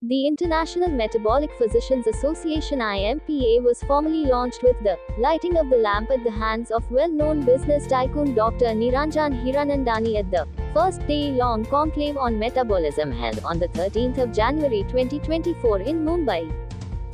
The International Metabolic Physicians Association IMPA was formally launched with the lighting of the lamp at the hands of well-known business tycoon Dr. Niranjan Hiranandani at the first day-long conclave on metabolism held on the 13th of January 2024 in Mumbai.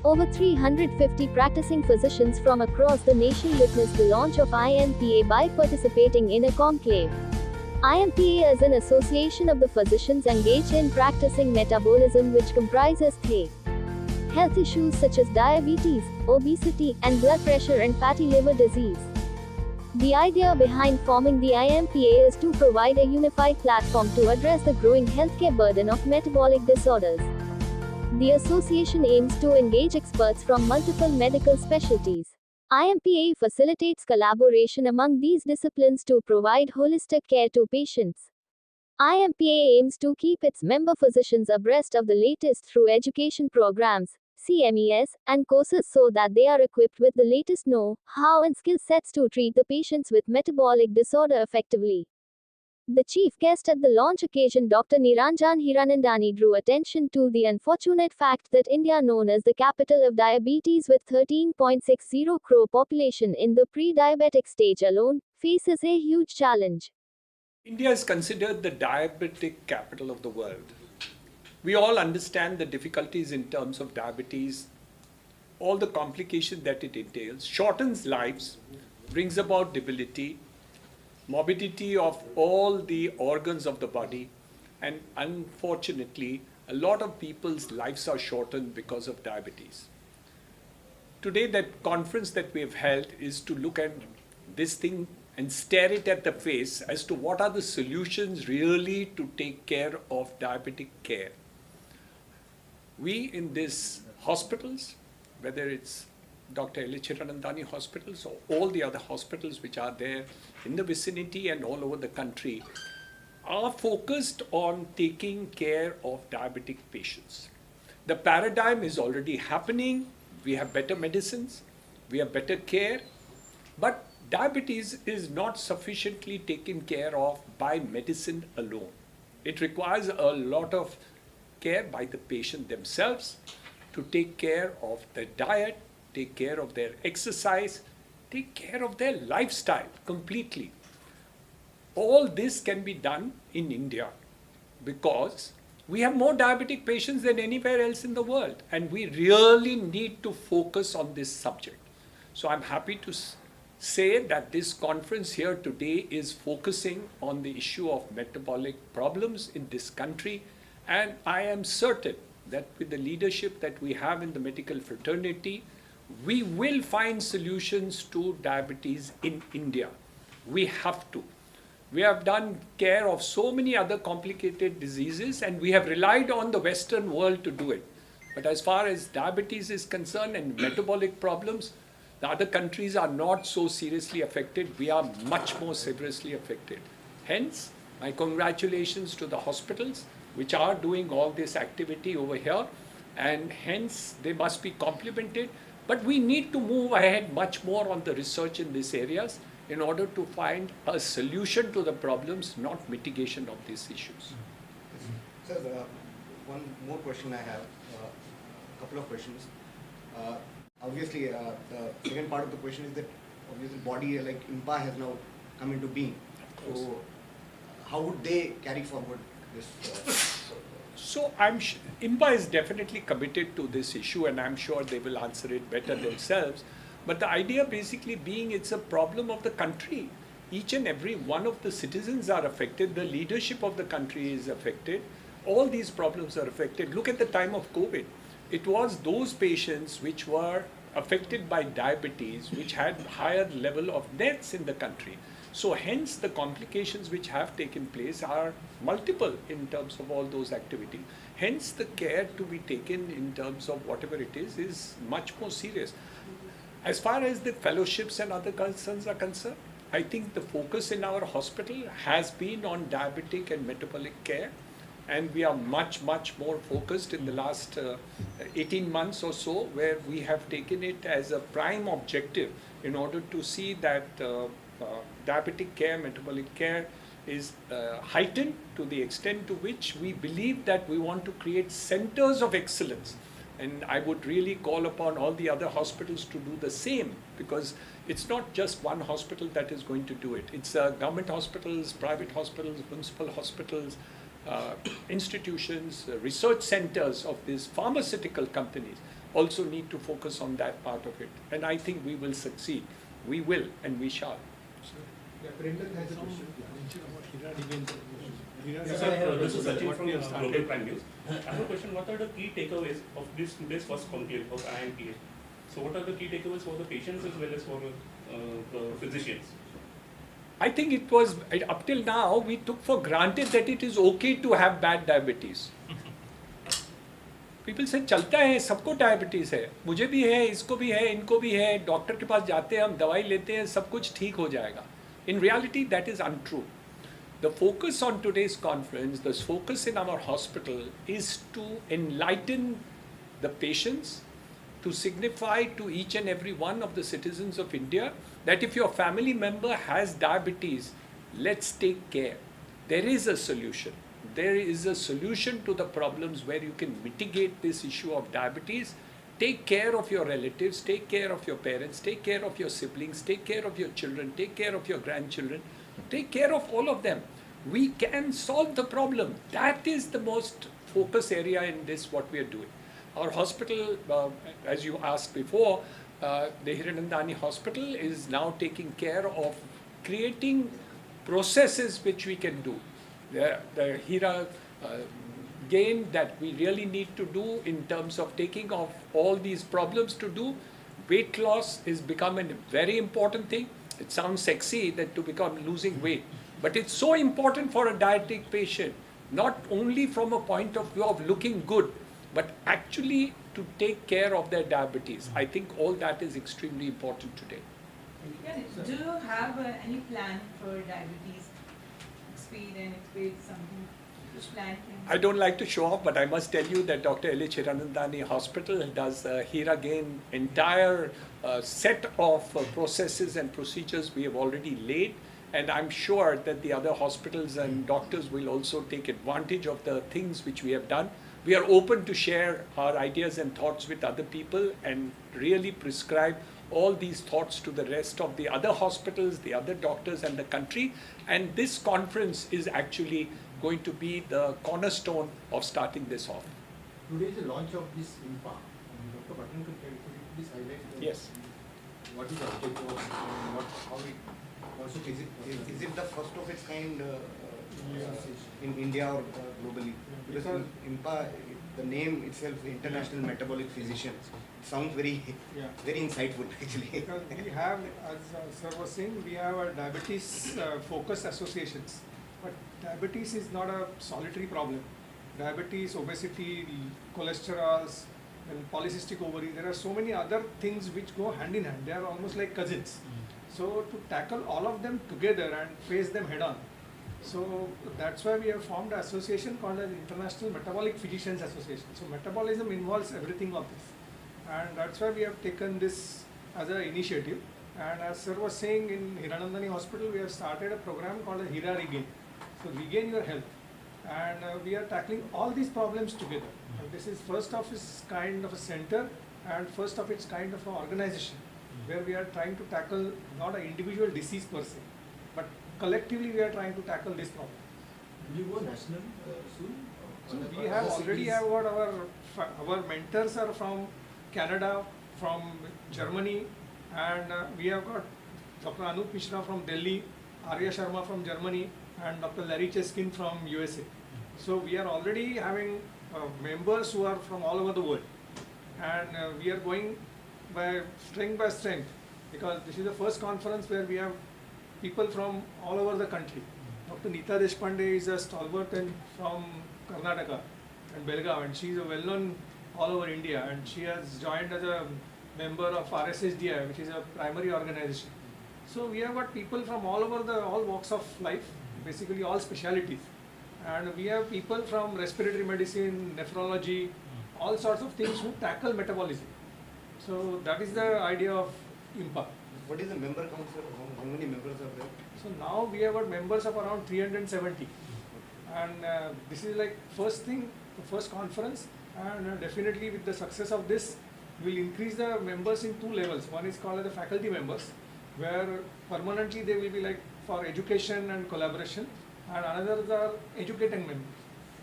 Over 350 practicing physicians from across the nation witnessed the launch of IMPA by participating in a conclave. IMPA is an association of the physicians engaged in practicing metabolism, which comprises health issues such as diabetes, obesity, and blood pressure and fatty liver disease. The idea behind forming the IMPA is to provide a unified platform to address the growing healthcare burden of metabolic disorders. The association aims to engage experts from multiple medical specialties. IMPA facilitates collaboration among these disciplines to provide holistic care to patients. IMPA aims to keep its member physicians abreast of the latest through education programs, CMEs, and courses so that they are equipped with the latest know-how and skill sets to treat the patients with metabolic disorder effectively. The chief guest at the launch occasion, Dr. Niranjan Hiranandani, drew attention to the unfortunate fact that India, known as the capital of diabetes with 13.60 crore population in the pre-diabetic stage alone, faces a huge challenge. India is considered the diabetic capital of the world. We all understand the difficulties in terms of diabetes, all the complications that it entails, shortens lives, brings about debility, morbidity of all the organs of the body, and unfortunately, a lot of people's lives are shortened because of diabetes. Today, that conference that we have held is to look at this thing and stare it at the face as to what are the solutions really to take care of diabetic care. We in these hospitals, whether it's Dr. Hiranandani hospitals or all the other hospitals which are there in the vicinity and all over the country, are focused on taking care of diabetic patients. The paradigm is already happening. We have better medicines, we have better care, but diabetes is not sufficiently taken care of by medicine alone. It requires a lot of care by the patient themselves to take care of their diet, take care of their exercise, take care of their lifestyle completely. All this can be done in India because we have more diabetic patients than anywhere else in the world, and we really need to focus on this subject. So I'm happy to say that this conference here today is focusing on the issue of metabolic problems in this country, and I am certain that with the leadership that we have in the medical fraternity, we will find solutions to diabetes in India. We have to. We have done care of so many other complicated diseases, and we have relied on the Western world to do it. But as far as diabetes is concerned and metabolic problems, the other countries are not so seriously affected. We are much more seriously affected. Hence, my congratulations to the hospitals which are doing all this activity over here, and hence they must be complimented. But we need to move ahead much more on the research in these areas in order to find a solution to the problems, not mitigation of these issues. Sir, one more question I have, a couple of questions. Obviously, the second part of the question is that obviously body like IMPA has now come into being. So how would they carry forward this? So IMPA is definitely committed to this issue, and I'm sure they will answer it better themselves. But the idea basically being it's a problem of the country. Each and every one of the citizens are affected. The leadership of the country is affected. All these problems are affected. Look at the time of COVID. It was those patients which were affected by diabetes which had higher level of deaths in the country. So hence the complications which have taken place are multiple in terms of all those activities. Hence the care to be taken in terms of whatever it is much more serious. As far as the fellowships and other concerns are concerned, I think the focus in our hospital has been on diabetic and metabolic care, and we are much more focused in the last 18 months or so, where we have taken it as a prime objective in order to see that diabetic care, metabolic care is heightened to the extent to which we believe that we want to create centers of excellence. And I would really call upon all the other hospitals to do the same, because it's not just one hospital that is going to do it. It's government hospitals, private hospitals, municipal hospitals, institutions, research centers of these pharmaceutical companies also need to focus on that part of it. And I think we will succeed. We will and we shall. Yeah, Brendan has a question. Yes, sir, this is Sachin from Global Prime News. I have a question. What are the key takeaways of this today's first conclave of IMPA? So what are the key takeaways for the patients as well as for the physicians? I think it was, up till now, we took for granted that it is okay to have bad diabetes. People say, चलता है, सबको diabetes है, मुझे भी है, इसको भी है, इनको भी है, डॉक्टर के पास जाते हैं, हम दवाई लेते हैं, सब कुछ ठीक हो जाएगा. In reality, that is untrue. The focus on today's conference, the focus in our hospital is to enlighten the patients, to signify to each and every one of the citizens of India that if your family member has diabetes, let's take care. There is a solution. There is a solution to the problems where you can mitigate this issue of diabetes. Take care of your relatives, take care of your parents, take care of your siblings, take care of your children, take care of your grandchildren, take care of all of them. We can solve the problem. That is the most focus area in this, what we are doing. Our hospital, as you asked before, the Hiranandani hospital is now taking care of creating processes which we can do. The Hira gain that we really need to do in terms of taking off all these problems to do. Weight loss is becoming a very important thing. It sounds sexy that to become losing weight, but it's so important for a diabetic patient, not only from a point of view of looking good, but actually to take care of their diabetes. I think all that is extremely important today. Yeah, do you have any plan for diabetes? Speed and expect something? Which plan? I don't like to show off, but I must tell you that Dr. L.H. Hiranandani Hospital does Hira Gain entire set of processes and procedures we have already laid. And I'm sure that the other hospitals and doctors will also take advantage of the things which we have done. We are open to share our ideas and thoughts with other people and really prescribe all these thoughts to the rest of the other hospitals, the other doctors and the country. And this conference is actually going to be the cornerstone of starting this off. Today is the launch of this IMPA. Dr. Bhattan, could you please highlight Yes. what is the objective of what, how it also Is it the first of its kind in India or globally? Because IMPA, the name itself, International Metabolic Physicians, sounds very, very insightful actually. Because we have, as sir was saying, we have a diabetes focused associations. But diabetes is not a solitary problem. Diabetes, obesity, cholesterols, and polycystic ovary, there are so many other things which go hand in hand. They are almost like cousins. So to tackle all of them together and face them head on. So that's why we have formed an association called the International Metabolic Physicians Association. So metabolism involves everything of this. And that's why we have taken this as an initiative. And as sir was saying, in Hiranandani Hospital, we have started a program called the Hira Regain. So regain your health. And we are tackling all these problems together. And this is first of its kind of a center and first of its kind of an organization where we are trying to tackle not an individual disease per se, but collectively we are trying to tackle this problem. Will you go national soon? So we have already have got our mentors are from Canada, from Germany, and we have got Dr. Anup Mishra from Delhi, Arya Sharma from Germany, and Dr. Larry Cheskin from USA. So we are already having members who are from all over the world, and we are going by strength, because this is the first conference where we have people from all over the country. Dr. Neeta Deshpande is a stalwart from Karnataka and Belgaum, and she is a well-known all over India, and she has joined as a member of RSSDI, which is a primary organization. So we have got people from all over all walks of life, basically all specialties, and we have people from respiratory medicine, nephrology, all sorts of things who tackle metabolism. So that is the idea of IMPA. What is the member count, sir? How many members are there? So now we have got members of around 370. And this is like first thing, the first conference, and definitely with the success of this, we'll increase the members in 2 levels. One is called as the faculty members, where permanently they will be like for education and collaboration, and another are educating members.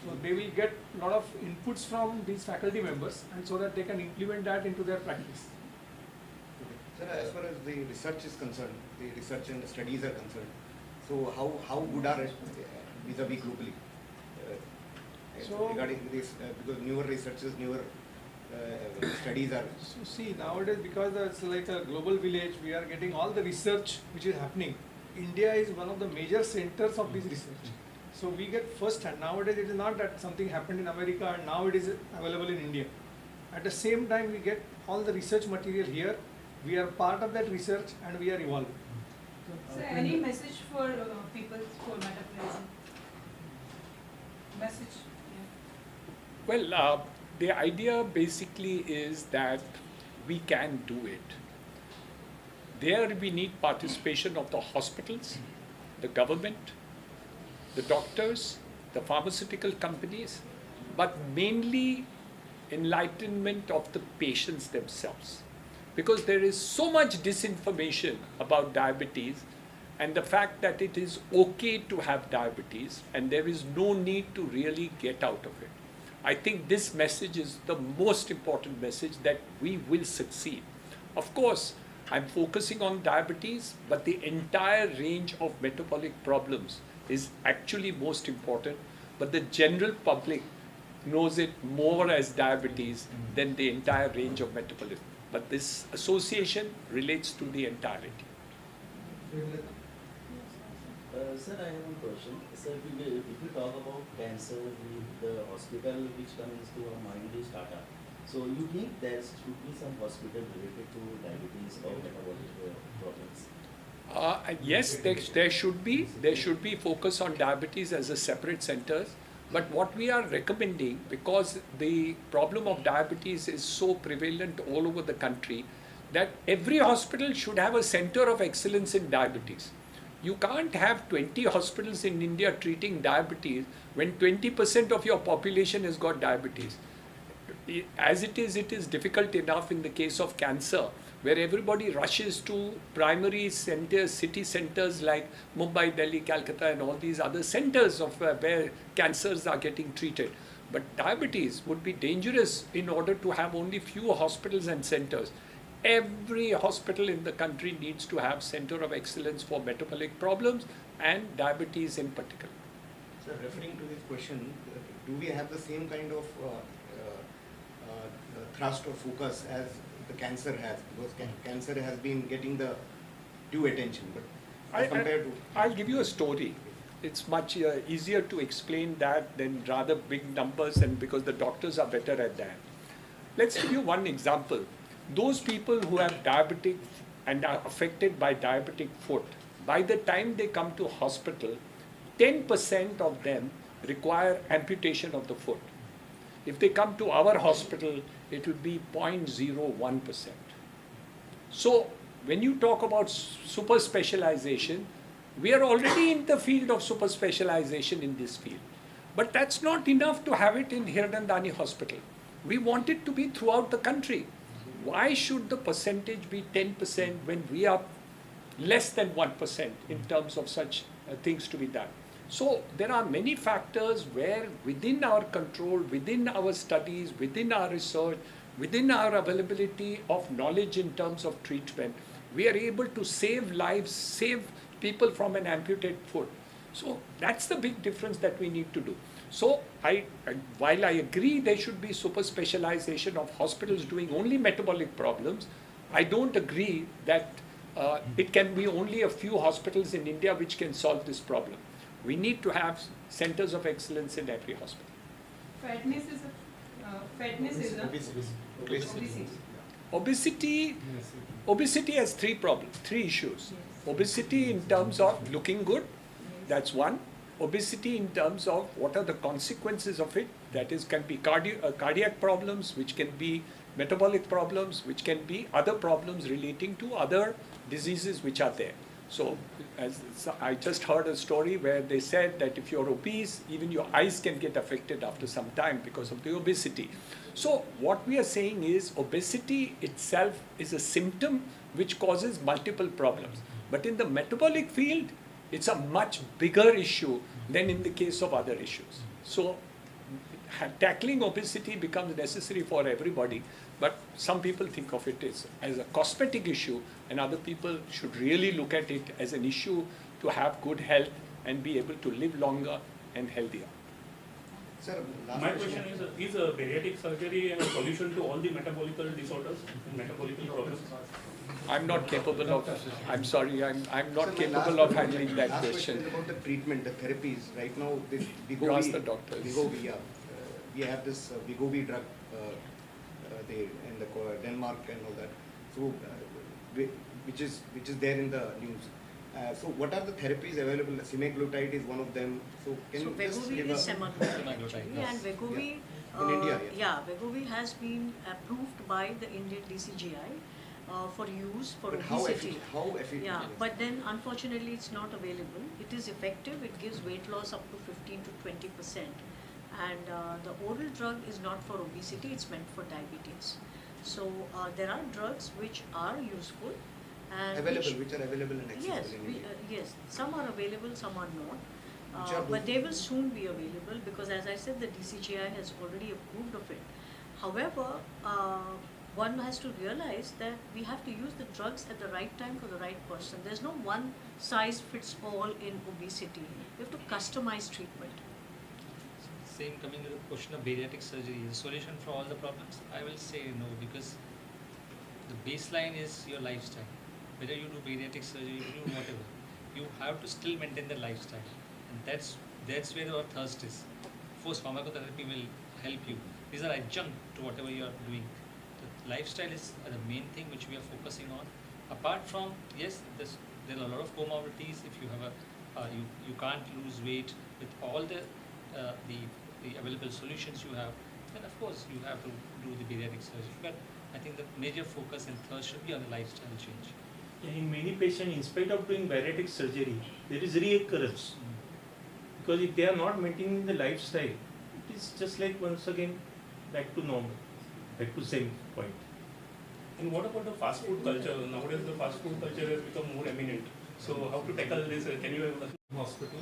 So they will get a lot of inputs from these faculty members, and so that they can implement that into their practice. Sir, as far as the research is concerned, the research and the studies are concerned, so how good are it vis-a-vis globally? So- Regarding this, because newer researches, newer studies are. So see, nowadays because it's like a global village, we are getting all the research which is happening. India is one of the major centers of this research. So we get first hand. Nowadays it is not that something happened in America and now it is available in India. At the same time we get all the research material here. We are part of that research and we are evolving. So any message for people for metabolism? Message? Yeah. Well, the idea basically is that we can do it. There we need participation of the hospitals, the government, the doctors, the pharmaceutical companies, but mainly enlightenment of the patients themselves. Because there is so much disinformation about diabetes and the fact that it is okay to have diabetes and there is no need to really get out of it. I think this message is the most important message that we will succeed. Of course, I'm focusing on diabetes, but the entire range of metabolic problems is actually most important. But the general public knows it more as diabetes than the entire range of metabolism. But this association relates to the entirety. Sir, I have one question. Sir, if we talk about cancer, the hospital which comes to our mind is Tata. So you think there should be some hospital related to diabetes or metabolic problems? Yes, there should be. There should be focus on diabetes as a separate center. But what we are recommending, because the problem of diabetes is so prevalent all over the country, that every hospital should have a center of excellence in diabetes. You can't have 20 hospitals in India treating diabetes when 20% of your population has got diabetes. As it is difficult enough in the case of cancer, where everybody rushes to primary centers, city centers like Mumbai, Delhi, Calcutta, and all these other centers of where cancers are getting treated. But diabetes would be dangerous in order to have only few hospitals and centers. Every hospital in the country needs to have center of excellence for metabolic problems and diabetes in particular. Sir, referring to this question, do we have the same kind of thrust or focus as the cancer has? Because cancer has been getting the due attention, but as compared to... I'll give you a story. It's much easier to explain that than rather big numbers, and because the doctors are better at that. Let's give you one example. Those people who have diabetic and are affected by diabetic foot, by the time they come to hospital, 10% of them require amputation of the foot. If they come to our hospital, it will be 0.01%. So when you talk about super specialization, we are already in the field of super specialization in this field. But that's not enough to have it in Hiranandani hospital. We want it to be throughout the country. Why should the percentage be 10% when we are less than 1% in terms of such things to be done? So there are many factors where within our control, within our studies, within our research, within our availability of knowledge in terms of treatment, we are able to save lives, save people from an amputated foot. So that's the big difference that we need to do. So while I agree there should be super specialization of hospitals doing only metabolic problems, I don't agree that it can be only a few hospitals in India which can solve this problem. We need to have centers of excellence in every hospital. Fatness is obesity. Obesity has three issues. Obesity in terms of looking good, that's one. obesity in terms of what are the consequences of it. That is, can be cardiac problems, which can be metabolic problems, which can be other problems relating to other diseases which are there. So I just heard a story where they said that if you're obese, even your eyes can get affected after some time because of the obesity. So what we are saying is obesity itself is a symptom which causes multiple problems. But in the metabolic field, it's a much bigger issue than in the case of other issues. So tackling obesity becomes necessary for everybody, but some people think of it as a cosmetic issue, and other people should really look at it as an issue to have good health and be able to live longer and healthier. Sir, last My question is bariatric surgery a solution to all the metabolic disorders and metabolic problems? I'm not capable of, I'm sorry, I'm not Sir, capable of handling that last question. is about the treatment, the therapies. Right now, this You ask the doctors. Wegovy, we have this Wegovy drug in the Denmark and all that. So, which is there in the news. So, what are the therapies available? Semaglutide is one of them. So, can you just Wegovy give is a semaglutide actually, Yes. and Wegovy, In India, yeah. Wegovy has been approved by the Indian DCGI for use for But obesity. how effective? Yeah, is it? but then unfortunately it's not available. It is effective. It gives weight loss up to 15 to 20%, and the oral drug is not for obesity. It's meant for diabetes. So there are drugs which are useful and Available, which are available and accessible yes, in India. yes, some are available, some are not. Which are But those? they will soon be available because, as I said, the DCGI has already approved of it. However, one has to realize that we have to use the drugs at the right time for the right person. There's no one size fits all in obesity. You have to customize treatment. Same coming to the question of bariatric surgery, is the solution for all the problems? I will say no, because the baseline is your lifestyle. Whether you do bariatric surgery, you do whatever, you have to still maintain the lifestyle, and that's where our thirst is. Of course, pharmacotherapy will help you. These are adjunct to whatever you are doing. The lifestyle is the main thing which we are focusing on. Apart from, yes, there are a lot of comorbidities. If you have you can't lose weight with all the available solutions you have, then of course you have to do the bariatric surgery. But I think the major focus and thrust should be on the lifestyle change. In many patients, in spite of doing bariatric surgery, there is reoccurrence. Because if they are not maintaining the lifestyle, it is just like once again back to normal, back to same point. And what about the fast food culture? Nowadays, the fast food culture has become more eminent. So, how to tackle this? Can you hospital,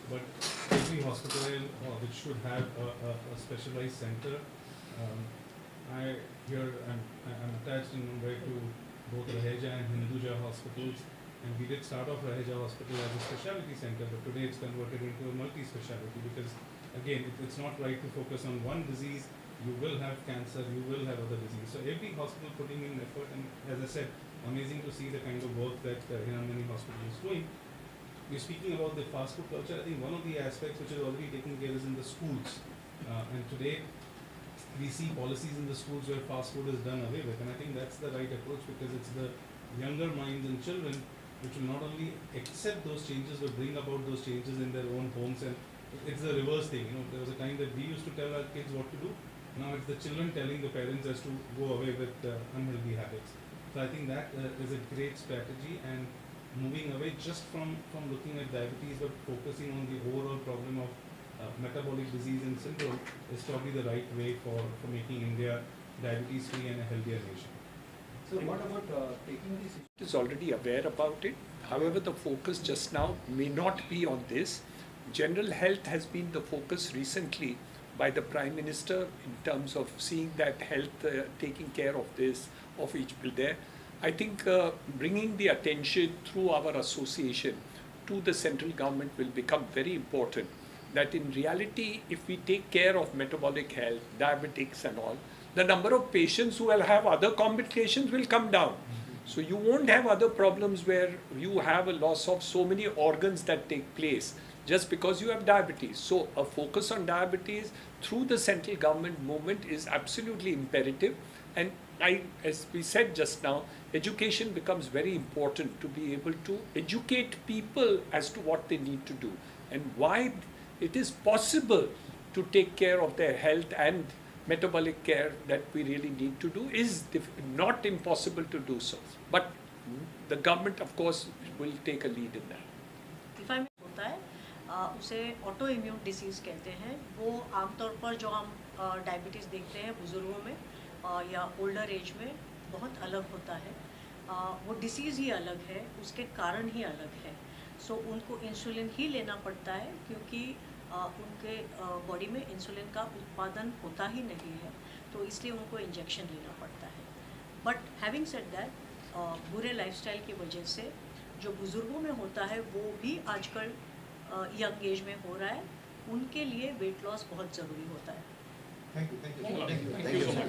but every hospital which should have a specialized center. I'm attached in Mumbai to both Raheja and Hinduja hospitals, and we did start off Raheja hospital as a specialty center, but today it's converted into a multi-specialty because again it's not right to focus on one disease. You will have cancer, you will have other disease. So every hospital putting in effort, and as I said, amazing to see the kind of work that Hiranandani hospital is doing. We're speaking about the fast food culture. I think one of the aspects which is already taken care is in the schools. And today, we see policies in the schools where fast food is done away with. And I think that's the right approach because it's the younger minds and children which will not only accept those changes but bring about those changes in their own homes. And it's the reverse thing. You know, there was a time that we used to tell our kids what to do. Now it's the children telling the parents as to go away with unhealthy habits. So I think that is a great strategy, and moving away just from looking at diabetes but focusing on the overall problem of metabolic disease and syndrome is probably the right way for making India diabetes free and a healthier nation. So what about taking this issue? Is already aware about it. However, the focus just now may not be on this. General health has been the focus recently by the Prime Minister in terms of seeing that health, taking care of this, of each bill there. I think bringing the attention through our association to the central government will become very important. That in reality, if we take care of metabolic health, diabetics and all, the number of patients who will have other complications will come down. So you won't have other problems where you have a loss of so many organs that take place just because you have diabetes. So a focus on diabetes through the central government movement is absolutely imperative. And as we said just now, education becomes very important to be able to educate people as to what they need to do. and why it is possible to take care of their health and metabolic care that we really need to do is not impossible to do so. But the government, of course, will take a lead in that. If I may होता है उसे auto immune disease कहते हैं. वो आमतौर पर जो हम डायबिटीज़ देखते हैं बुज़ुर्गों में या ओल्डर एज में बहुत अलग होता है. वो डिसीज़ ही अलग है, उसके कारण ही अलग है. सो उनको इंसुलिन ही लेना पड़ता है क्योंकि उनके बॉडी में इंसुलिन का उत्पादन होता ही नहीं है, तो इसलिए उनको इंजेक्शन लेना पड़ता है. बट हैविंग सेड दैट बुरे लाइफस्टाइल की वजह से जो बुज़ुर्गों में होता है वो भी आजकल यंग एज में हो रहा है. उनके लिए वेट लॉस बहुत ज़रूरी होता है. Thank you. Thank you so much.